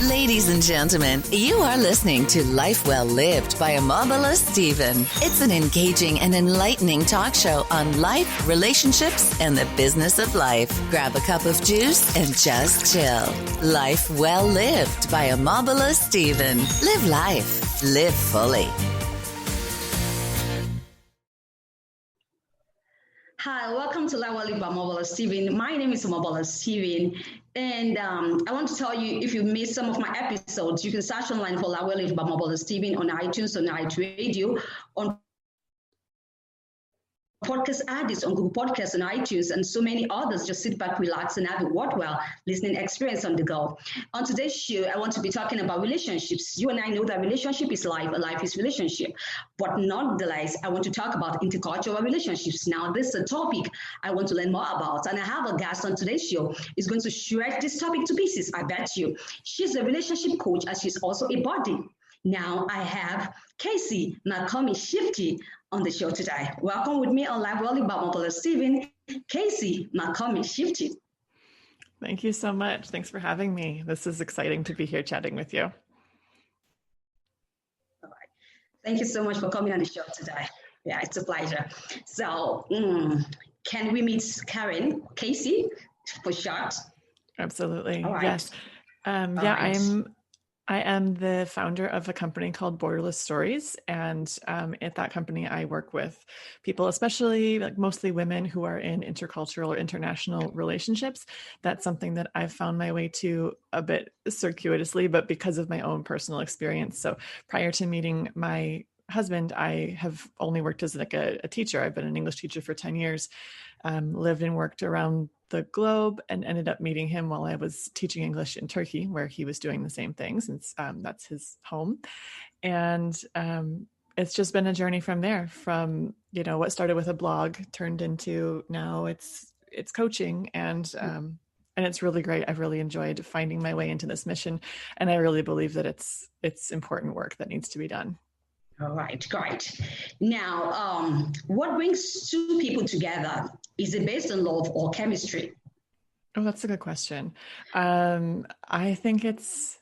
Ladies and gentlemen, you are listening to Life Well Lived by Amabala Stephen. It's an engaging and enlightening talk show on life, relationships, and the business of life. Grab a cup of juice and just chill. Life Well Lived by Amabala Stephen. Live life. Live fully. Hi, welcome to Life Well Lived by Amabala Stephen. My name is Amabala Stephen. And I want to tell you, if you missed some of my episodes, you can search online for Life Well Lived by Amabala Stephen on iTunes, on iRadio, on podcast addicts, on Google Podcasts, and iTunes, and so many others. Just sit back, relax, and have a worthwhile listening experience on the go. On today's show, I want to be talking about relationships. You and I know that relationship is life, and life is relationship. But nonetheless, I want to talk about intercultural relationships. Now, this is a topic I want to learn more about, and I have a guest on today's show who's going to shred this topic to pieces, I bet you. She's a relationship coach, and she's also a body. Now I have Casey Çiftçi on the show today. Welcome with me on Live Well Lived by Amabala Stephen, Casey Çiftçi. Thank you so much. Thanks for having me. This is exciting to be here chatting with you. All right. Thank you so much for coming on the show today. Yeah, it's a pleasure. So can we meet Karen, Casey, for short? Absolutely. All right. Yes. Right. I am the founder of a company called Borderless Stories. And at that company, I work with people, especially like mostly women who are in intercultural or international relationships. That's something that I've found my way to a bit circuitously, but because of my own personal experience. So prior to meeting my husband, I have only worked as like a teacher. I've been an English teacher for 10 years, lived and worked around the globe, and ended up meeting him while I was teaching English in Turkey, where he was doing the same thing, since that's his home. And it's just been a journey from there, from, you know, what started with a blog turned into now it's coaching, and it's really great. I've really enjoyed finding my way into this mission, and I really believe that it's important work that needs to be done. All right, great. Now, what brings two people together? Is it based on love or chemistry? Oh, that's a good question. I think it's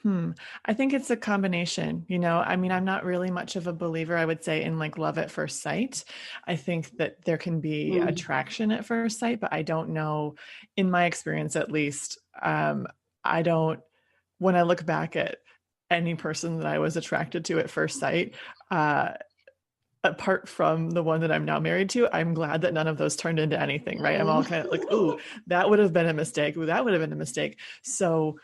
a combination, you know. I mean, I'm not really much of a believer, I would say, in like love at first sight. I think that there can be attraction at first sight, but I don't know, in my experience at least, when I look back at any person that I was attracted to at first sight, apart from the one that I'm now married to, I'm glad that none of those turned into anything, right? I'm all kind of like, ooh, that would have been a mistake. Ooh, that would have been a mistake. So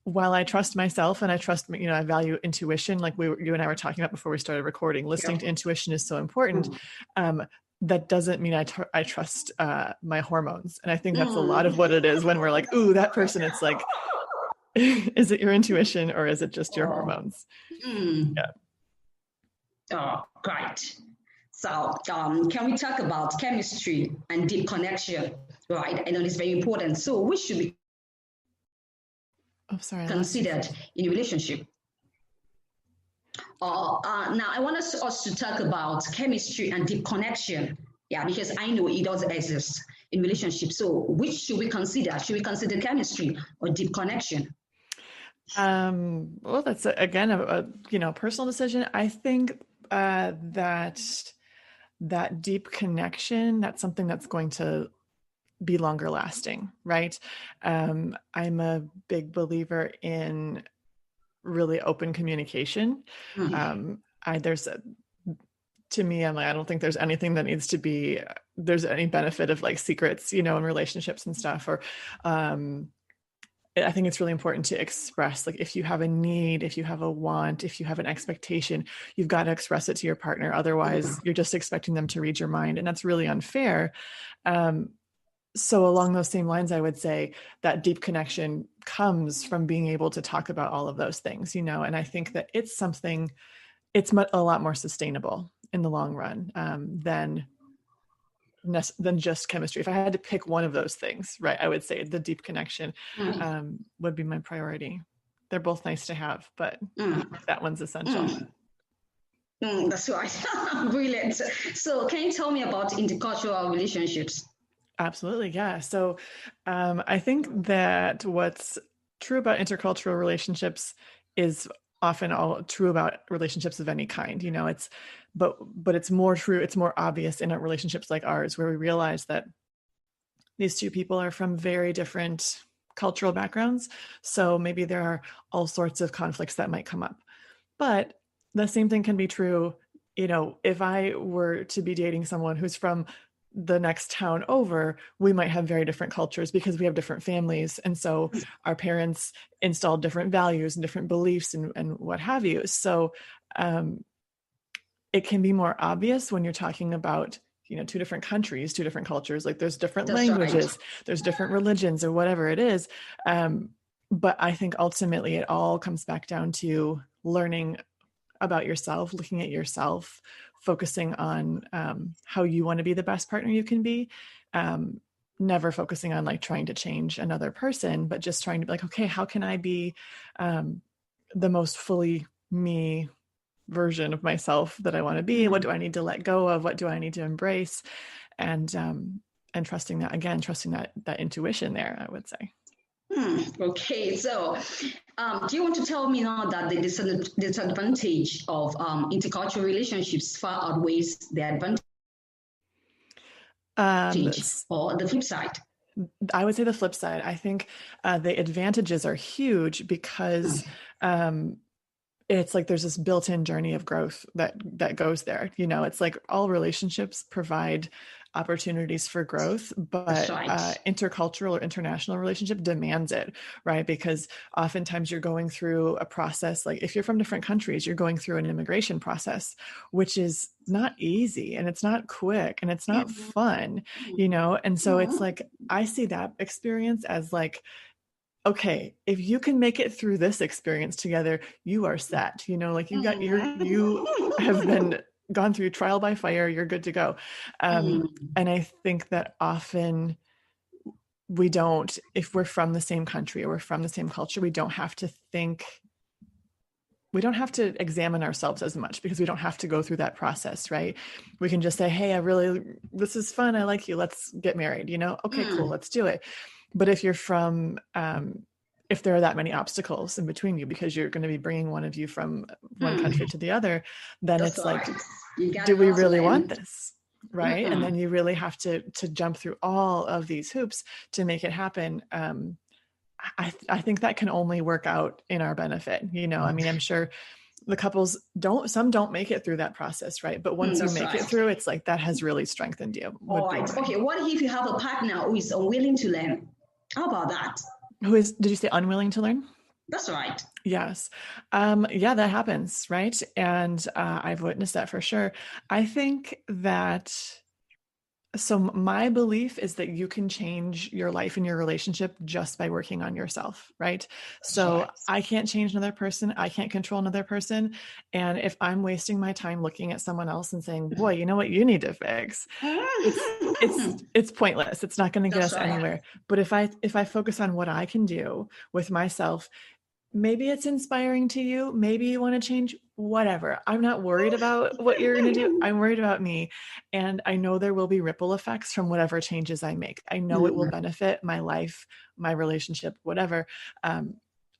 while I trust myself and I trust, you know, I value intuition, like you and I were talking about before we started recording, listening to intuition is so important. That doesn't mean I trust my hormones. And I think that's a lot of what it is when we're like, ooh, that person, it's like, is it your intuition or is it just your hormones? Yeah. Oh, great. So can we talk about chemistry and deep connection, right? I know it's very important. So which should be considered in a relationship? Now I want us to talk about chemistry and deep connection. Yeah, because I know it does exist in relationships. So which should we consider? Should we consider chemistry or deep connection? Well, that's again a personal decision. I think that deep connection, that's something that's going to be longer lasting, right? I'm a big believer in really open communication. To me, I'm like, I don't think there's anything that needs to be, there's any benefit of like secrets, you know, in relationships and stuff, or I think it's really important to express, like, if you have a need, if you have a want, if you have an expectation, you've got to express it to your partner. Otherwise, you're just expecting them to read your mind, and that's really unfair. So along those same lines, I would say that deep connection comes from being able to talk about all of those things, you know, and I think that it's a lot more sustainable in the long run than just chemistry. If I had to pick one of those things, right, I would say the deep connection would be my priority. They're both nice to have, but that one's essential. That's right. Brilliant. So can you tell me about intercultural relationships? Absolutely. Yeah. So I think that what's true about intercultural relationships is often all true about relationships of any kind. But it's more true, it's more obvious in relationships like ours, where we realize that these two people are from very different cultural backgrounds. So maybe there are all sorts of conflicts that might come up. But the same thing can be true, if I were to be dating someone who's from the next town over, we might have very different cultures because we have different families. And so our parents installed different values and different beliefs and what have you. So it can be more obvious when you're talking about, two different countries, two different cultures, like there's different languages, there's different religions or whatever it is. But I think ultimately it all comes back down to learning about yourself, looking at yourself, focusing on how you want to be the best partner you can be. Never focusing on like trying to change another person, but just trying to be like, okay, how can I be the most fully me version of myself that I want to be? What do I need to let go of? What do I need to embrace? And trusting that intuition there, I would say. Okay, so do you want to tell me now that the disadvantage of intercultural relationships far outweighs the advantage, or the flip side? I would say the flip side. I think the advantages are huge because it's like there's this built-in journey of growth that goes there. It's like all relationships provide opportunities for growth, but intercultural or international relationship demands it, right? Because oftentimes you're going through a process, like if you're from different countries, you're going through an immigration process, which is not easy and it's not quick and it's not fun, And so it's like, I see that experience as like, okay, if you can make it through this experience together, you are set, like you have been gone through trial by fire, you're good to go. And I think that often we don't, if we're from the same country or we're from the same culture, we don't have to examine ourselves as much because we don't have to go through that process, right? We can just say, hey, this is fun. I like you. Let's get married, Okay, cool. Let's do it. But if you're from, if there are that many obstacles in between you because you're going to be bringing one of you from one country to the other, then it's like, do we really want this? Right. And then you really have to jump through all of these hoops to make it happen. I think that can only work out in our benefit. I mean, I'm sure the couples some don't make it through that process, right? But once you make it through, it's like that has really strengthened you. All right. Okay. What if you have a partner who is unwilling to learn? How about that? Did you say unwilling to learn? That's right. Yes. Yeah, that happens, right? And I've witnessed that for sure. I think that, so my belief is that you can change your life and your relationship just by working on yourself, right? So I can't change another person. I can't control another person. And if I'm wasting my time looking at someone else and saying, boy, you know what you need to fix, it's pointless. It's not going to get us anywhere. But if I focus on what I can do with myself, maybe it's inspiring to you. Maybe you want to change, whatever. I'm not worried about what you're going to do. I'm worried about me. And I know there will be ripple effects from whatever changes I make. I know it will benefit my life, my relationship, whatever.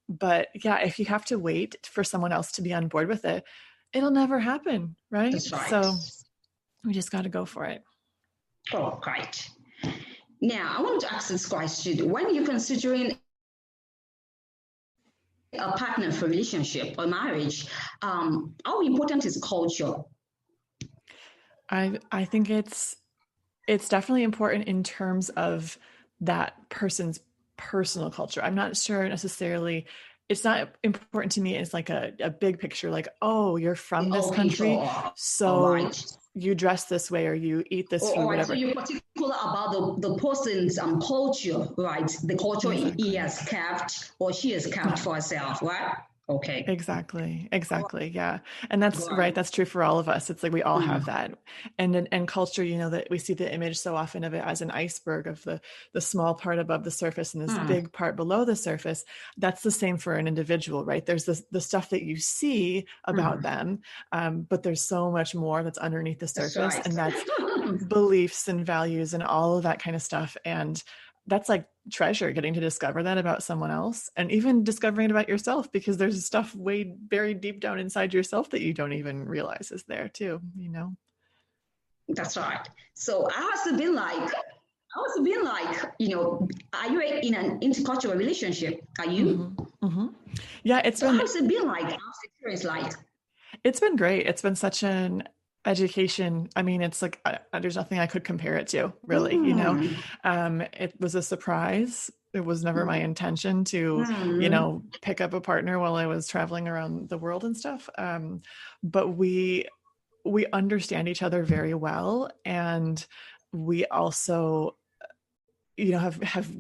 But yeah, if you have to wait for someone else to be on board with it, it'll never happen, right? That's right. So we just got to go for it. Oh, right. Now, I want to ask this question. When you're considering a partner for relationship or marriage, how important is culture? I think it's definitely important in terms of that person's personal culture. I'm not sure necessarily, it's not important to me as like a big picture, like, oh, you're from this country, so you dress this way or you eat this food, whatever. So you're particular about the person's culture, right? The culture he has kept or she has kept for herself, right? Okay. Exactly. Yeah. And that's right. That's true for all of us. It's like we all have that. And culture, that we see the image so often of it as an iceberg of the small part above the surface and this big part below the surface. That's the same for an individual, right? There's the stuff that you see about them, but there's so much more that's underneath the surface, and that's beliefs and values and all of that kind of stuff. And that's like treasure, getting to discover that about someone else, and even discovering it about yourself, because there's stuff way buried deep down inside yourself that you don't even realize is there too, you know? That's right. So how's it been like? How's it been like? Are you in an intercultural relationship? Are you? Mm-hmm. Mm-hmm. Yeah, So how's it been like? How's the experience like? it's been great. It's been such an education. I mean, it's like there's nothing I could compare it to, really. You know, it was a surprise. It was never my intention to, pick up a partner while I was traveling around the world and stuff. But we understand each other very well, and we also have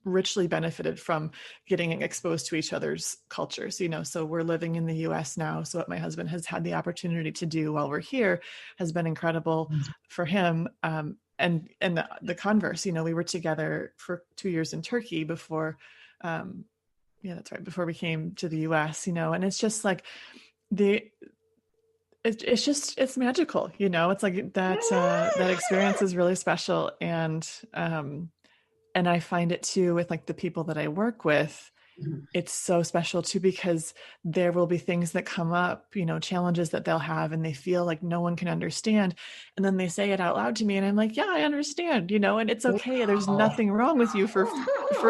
richly benefited from getting exposed to each other's cultures, so we're living in the US now. So what my husband has had the opportunity to do while we're here has been incredible for him. And the converse, we were together for 2 years in Turkey before, that's right, before we came to the US, and it's just like it's magical, it's like that experience is really special. And I find it too with like the people that I work with, it's so special too, because there will be things that come up, challenges that they'll have, and they feel like no one can understand. And then they say it out loud to me, and I'm like, yeah, I understand, and it's okay. There's nothing wrong with you for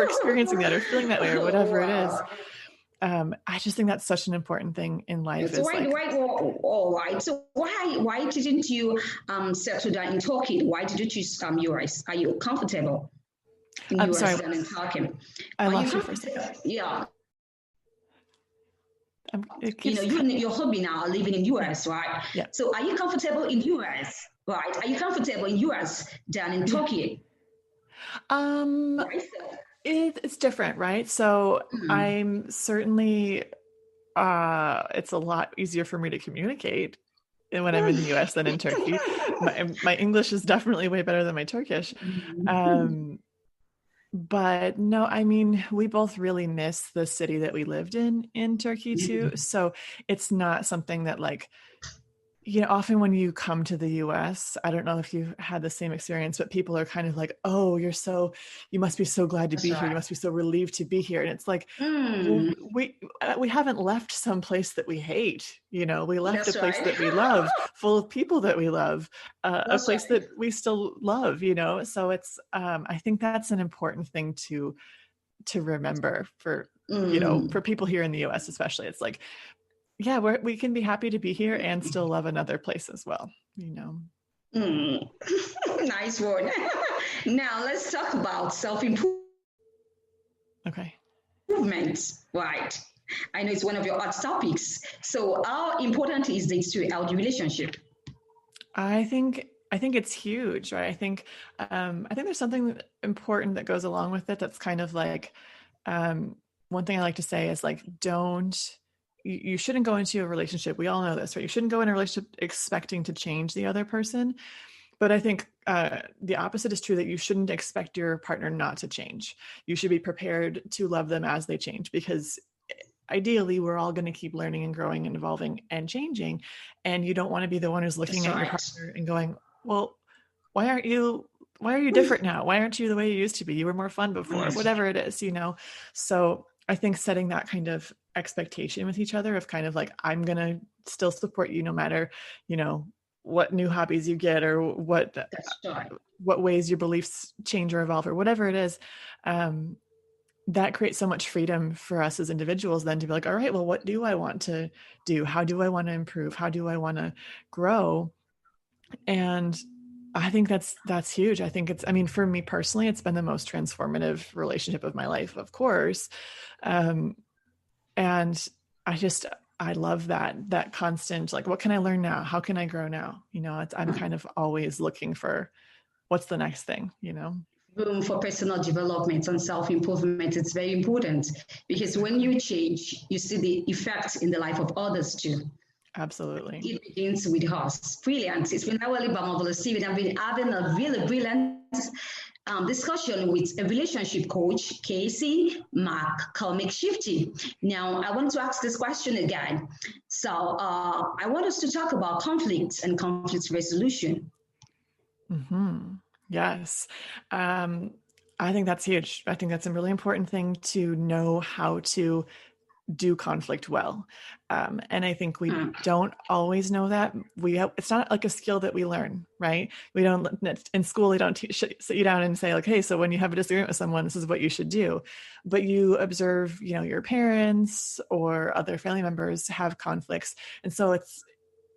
experiencing that or feeling that way or whatever it is. I just think that's such an important thing in life. So all right. So why didn't you settle down in Turkey? Why did you choose US? Are you comfortable in US sorry. and in Turkey? I lost you for a second. Yeah. Your hobby now are living in US, right? Yeah. So are you comfortable in US? Right. Are you comfortable in US than in Turkey? It's different, right? So I'm certainly, it's a lot easier for me to communicate when I'm in the US than in Turkey. My English is definitely way better than my Turkish. But no, I mean, we both really miss the city that we lived in Turkey too. So it's not something that like, often when you come to the US, I don't know if you've had the same experience, but people are kind of like, oh, you must be so glad to be here. You must be so relieved to be here. And it's like, well, we haven't left some place that we hate. We left a place that we love, full of people that we love, a place that we still love, So it's, I think that's an important thing to remember for, for people here in the US, especially. It's like, yeah, we can be happy to be here and still love another place as well, Nice one. Now let's talk about self-improvement. Okay. Right. I know it's one of your hot topics. So how important is this to a healthy relationship? I think it's huge, right? I think there's something important that goes along with it. That's kind of like, one thing I like to say is like, you shouldn't go into a relationship. We all know this, right? You shouldn't go in a relationship expecting to change the other person. But I think the opposite is true, that you shouldn't expect your partner not to change. You should be prepared to love them as they change, because ideally we're all going to keep learning and growing and evolving and changing. And you don't want to be the one who's looking at your partner and going, well, why are you different now? Why aren't you the way you used to be? You were more fun before, whatever it is, So I think setting that kind of expectation with each other of kind of like, I'm going to still support you no matter, what new hobbies you get or what ways your beliefs change or evolve or whatever it is, that creates so much freedom for us as individuals then to be like, all right, well, what do I want to do? How do I want to improve? How do I want to grow? And I think that's huge. I think for me personally, it's been the most transformative relationship of my life, of course. And I love that constant, like, what can I learn now? How can I grow now? I'm kind of always looking for what's the next thing, Room for personal development and self-improvement. It's very important, because when you change, you see the effect in the life of others too. Absolutely. It begins with us. Brilliant. It's been really marvelous, Steven. I've been having a really brilliant discussion with a relationship coach, Casey Çormick. Now, I want to ask this question again. So I want us to talk about conflicts and conflict resolution. Yes. I think that's huge. I think that's a really important thing to know how to do conflict well. And I think we don't always know that. It's not like a skill that we learn, right? We don't, in school, they don't sit you down and say like, hey, so when you have a disagreement with someone, this is what you should do. But you observe, your parents or other family members have conflicts. And so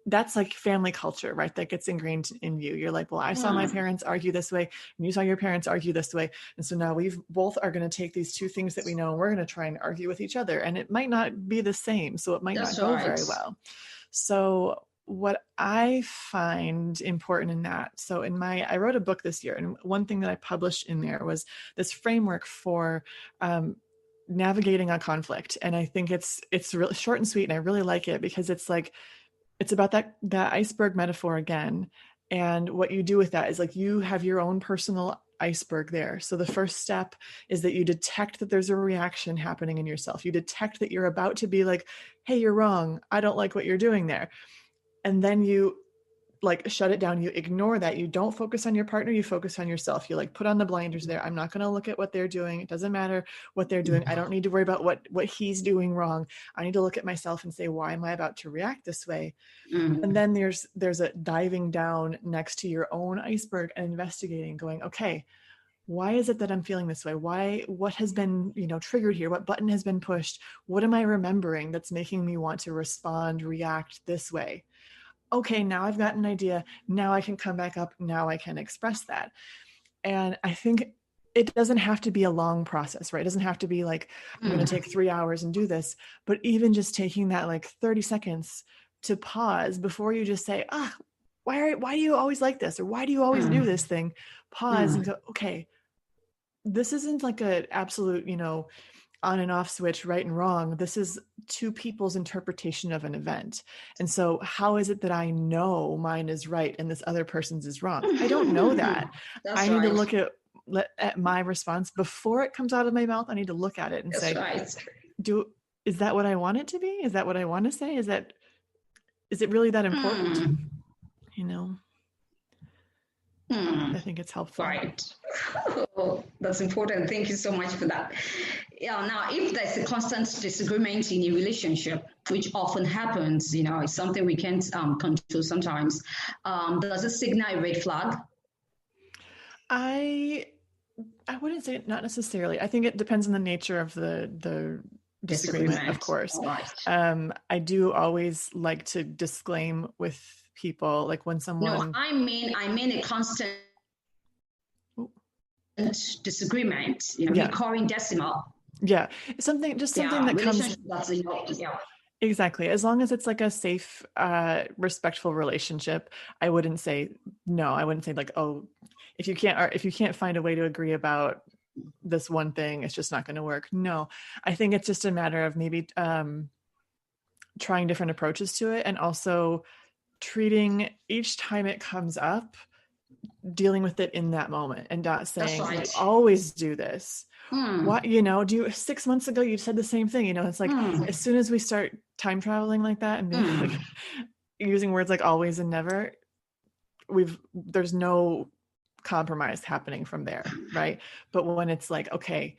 that's like family culture, right? That gets ingrained in you. You're like, well, I saw my parents argue this way, and you saw your parents argue this way. And so now we both are going to take these two things that we know, and we're going to try and argue with each other. And it might not be the same. So it might not go very well. So what I find important in that, so I wrote a book this year, and one thing that I published in there was this framework for navigating a conflict. And I think it's really short and sweet, and I really like it because it's about that iceberg metaphor again. And what you do with that is like you have your own personal iceberg there. So the first step is that you detect that there's a reaction happening in yourself. You detect that you're about to be like, hey, you're wrong. I don't like what you're doing there. And then you like shut it down. You ignore that. You don't focus on your partner. You focus on yourself. You like put on the blinders there. I'm not going to look at what they're doing. It doesn't matter what they're doing. I don't need to worry about what he's doing wrong. I need to look at myself and say, why am I about to react this way? And then there's a diving down next to your own iceberg and investigating, going, okay, why is it that I'm feeling this way? What has been, triggered here? What button has been pushed? What am I remembering that's making me want to respond, react this way? Okay, now I've got an idea. Now I can come back up. Now I can express that. And I think it doesn't have to be a long process, right? It doesn't have to be like, I'm going to take 3 hours and do this. But even just taking that like 30 seconds to pause before you just say, why do you always like this? Or why do you always do this thing? Pause and go, okay, this isn't like an absolute, on and off switch, right and wrong. This is two people's interpretation of an event. And so how is it that I know mine is right and this other person's is wrong? I don't know that. I need to look at my response before it comes out of my mouth. I need to look at it and say, is that what I want it to be? Is that what I want to say? Is it really that important? I think it's helpful. Right. Oh, that's important. Thank you so much for that. Yeah. Now, if there's a constant disagreement in a relationship, which often happens, it's something we can't control sometimes. Does it signal a red flag? I wouldn't say not necessarily. I think it depends on the nature of the disagreement, of course. Right. I do always like to disclaim with people, like when someone. No, I mean a constant disagreement. Recurring decimal. Yeah, something that comes. Exactly. As long as it's like a safe, respectful relationship, I wouldn't say no. I wouldn't say like, oh, if you can't find a way to agree about this one thing, it's just not going to work. No, I think it's just a matter of maybe trying different approaches to it, and also treating each time it comes up, dealing with it in that moment, and not saying, I always do this. What, do you 6 months ago you said the same thing? It's like as soon as we start time traveling like that and being like using words like always and never, there's no compromise happening from there, right? But when it's like, okay,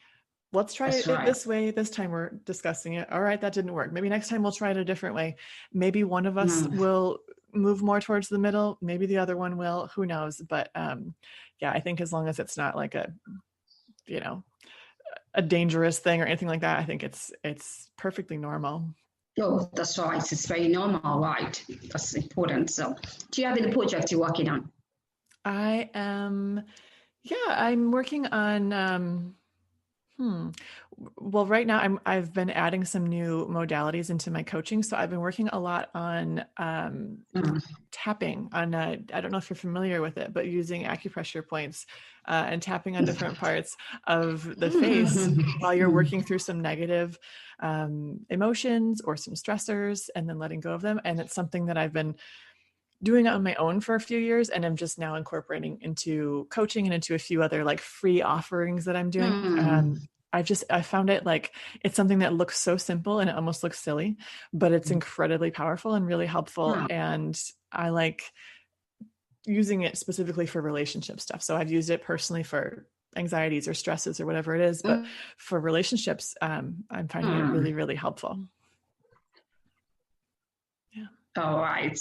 let's try it this way. This time we're discussing it. All right, that didn't work. Maybe next time we'll try it a different way. Maybe one of us will move more towards the middle. Maybe the other one will. Who knows? But I think as long as it's not like a dangerous thing or anything like that, I think it's perfectly normal. Oh, that's right. It's very normal, right? That's important. So, do you have any project you're working on? I'm working on. Well, right now I've been adding some new modalities into my coaching. So I've been working a lot on tapping on, I don't know if you're familiar with it, but using acupressure points and tapping on different parts of the face while you're working through some negative emotions or some stressors, and then letting go of them. And it's something that I've been doing on my own for a few years, and I'm just now incorporating into coaching and into a few other like free offerings that I'm doing. I found it like, it's something that looks so simple and it almost looks silly, but it's incredibly powerful and really helpful. And I like using it specifically for relationship stuff. So I've used it personally for anxieties or stresses or whatever it is. But for relationships, I'm finding it really, really helpful. Yeah. All right.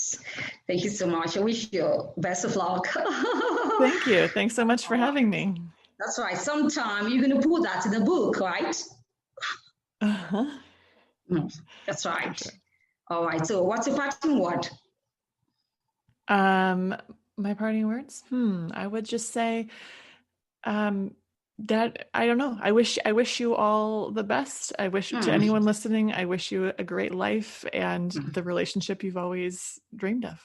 Thank you so much. I wish you best of luck. Thank you. Thanks so much for having me. That's right. Sometime you're going to put that in a book, right? Uh-huh. That's right. Sure. All right. So what's your parting word? My parting words? I would just say that I don't know. I wish you all the best. I wish to anyone listening, I wish you a great life and the relationship you've always dreamed of.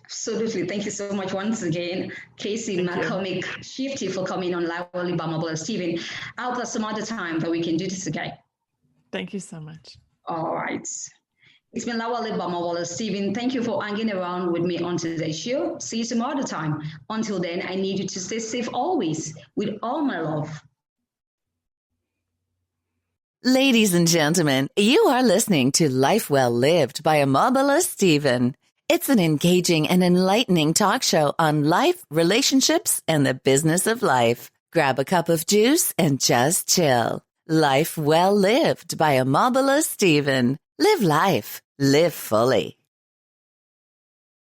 Absolutely. Thank you so much once again, Casey McCormick, Çiftçi, for coming on Live Well Lived by Mobile Stephen. I hope that some other time that we can do this again. Thank you so much. All right. It's been Live Well Lived by Mobile Stephen. Thank you for hanging around with me on today's show. See you some other time. Until then, I need you to stay safe always with all my love. Ladies and gentlemen, you are listening to Life Well Lived by Amabala Stephen. It's an engaging and enlightening talk show on life, relationships, and the business of life. Grab a cup of juice and just chill. Life Well Lived by Amabala Stephen. Live life. Live fully.